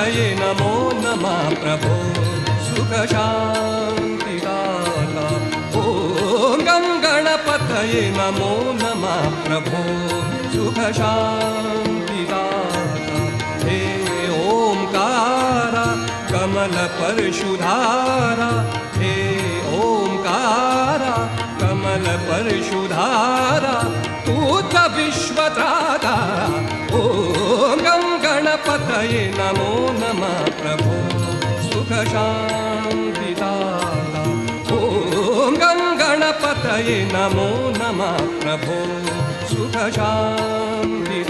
गणपतये नमो नमः प्रभो सुख शान्तिदाता। ॐ गं गणपतये नमो नमः प्रभो सुख शान्तिदाता। हे ओंकार कमल परशुधारा, हे ओंकार कमल परशुधारा, पूत विश्वत्राता। ॐ गं गणपतये नमो नमः प्रभो सुख शान्तिदाता। ॐ गं गणपतये नमो नमः प्रभो सुख शान्तिदाता।